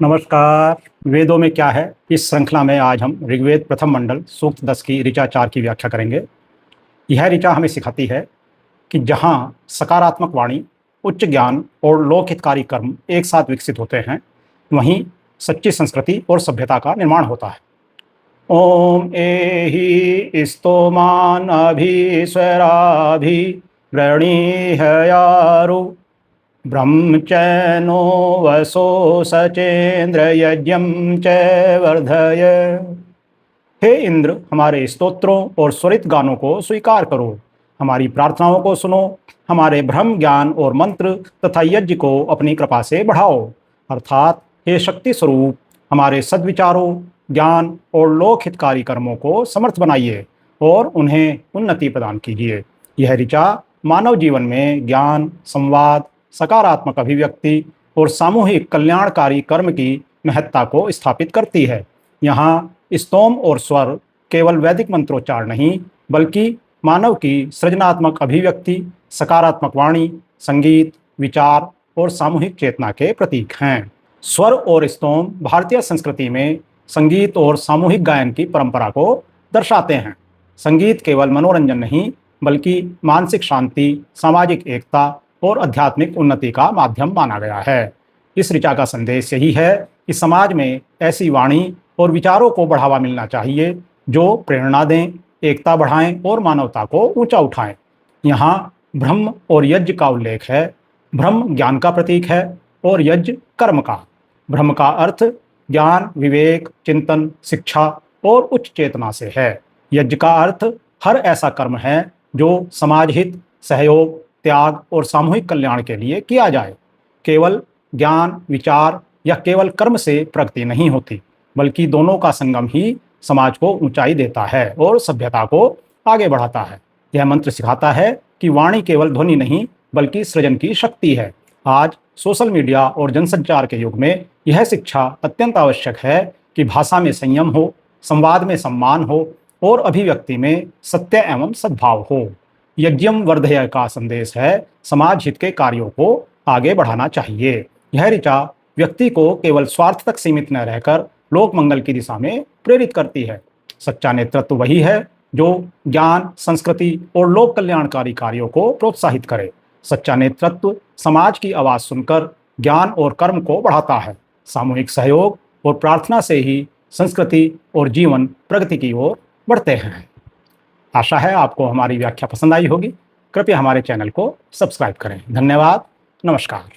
नमस्कार। वेदों में क्या है, इस श्रृंखला में आज हम ऋग्वेद प्रथम मंडल सूक्त 10 की ऋचा 4 की व्याख्या करेंगे। यह ऋचा हमें सिखाती है कि जहाँ सकारात्मक वाणी, उच्च ज्ञान और लोक हितकारी कर्म एक साथ विकसित होते हैं, वहीं सच्ची संस्कृति और सभ्यता का निर्माण होता है। ओम एहि स्तोमान अभिस्वराभि वृणीहयारु ब्रह्मचैनो वसो सचेन्द्र यज्ञम च वर्धय। हे इंद्र, हमारे स्तोत्रों और स्वरित गानों को स्वीकार करो, हमारी प्रार्थनाओं को सुनो, हमारे ब्रह्म ज्ञान और मंत्र तथा यज्ञ को अपनी कृपा से बढ़ाओ। अर्थात हे शक्ति स्वरूप, हमारे सद्विचारों, ज्ञान और लोक हितकारी कर्मों को समर्थ बनाइए और उन्हें उन्नति प्रदान कीजिए। यह ऋचा मानव जीवन में ज्ञान, संवाद, सकारात्मक अभिव्यक्ति और सामूहिक कल्याणकारी कर्म की महत्ता को स्थापित करती है। यहाँ स्तोम और स्वर केवल वैदिक मंत्रोच्चार नहीं, बल्कि मानव की सृजनात्मक अभिव्यक्ति, सकारात्मक वाणी, संगीत, विचार और सामूहिक चेतना के प्रतीक हैं। स्वर और स्तोम भारतीय संस्कृति में संगीत और सामूहिक गायन की परंपरा को दर्शाते हैं। संगीत केवल मनोरंजन नहीं, बल्कि मानसिक शांति, सामाजिक एकता और आध्यात्मिक उन्नति का माध्यम माना गया है। इस ऋचा का संदेश यही है कि समाज में ऐसी वाणी और विचारों को बढ़ावा मिलना चाहिए जो प्रेरणा दें, एकता बढ़ाएं और मानवता को ऊंचा उठाएं। यहाँ ब्रह्म और यज्ञ का उल्लेख है। ब्रह्म ज्ञान का प्रतीक है और यज्ञ कर्म का। ब्रह्म का अर्थ ज्ञान, विवेक, चिंतन, शिक्षा और उच्च चेतना से है। यज्ञ का अर्थ हर ऐसा कर्म है जो समाज हित, सहयोग, त्याग और सामूहिक कल्याण के लिए किया जाए। केवल ज्ञान, विचार या केवल कर्म से प्रगति नहीं होती, बल्कि दोनों का संगम ही समाज को ऊंचाई देता है और सभ्यता को आगे बढ़ाता है। यह मंत्र सिखाता है कि वाणी केवल ध्वनि नहीं, बल्कि सृजन की शक्ति है। आज सोशल मीडिया और जनसंचार के युग में यह शिक्षा अत्यंत आवश्यक है कि भाषा में संयम हो, संवाद में सम्मान हो और अभिव्यक्ति में सत्य एवं सद्भाव हो। यज्ञम वर्धय का संदेश है समाज हित के कार्यों को आगे बढ़ाना चाहिए। यह ऋचा व्यक्ति को केवल स्वार्थ तक सीमित न रहकर लोक मंगल की दिशा में प्रेरित करती है। सच्चा नेतृत्व वही है जो ज्ञान, संस्कृति और लोक कल्याणकारी कार्यों को प्रोत्साहित करे। सच्चा नेतृत्व समाज की आवाज़ सुनकर ज्ञान और कर्म को बढ़ाता है। सामूहिक सहयोग और प्रार्थना से ही संस्कृति और जीवन प्रगति की ओर बढ़ते हैं। आशा है आपको हमारी व्याख्या पसंद आई होगी। कृपया हमारे चैनल को सब्सक्राइब करें। धन्यवाद। नमस्कार।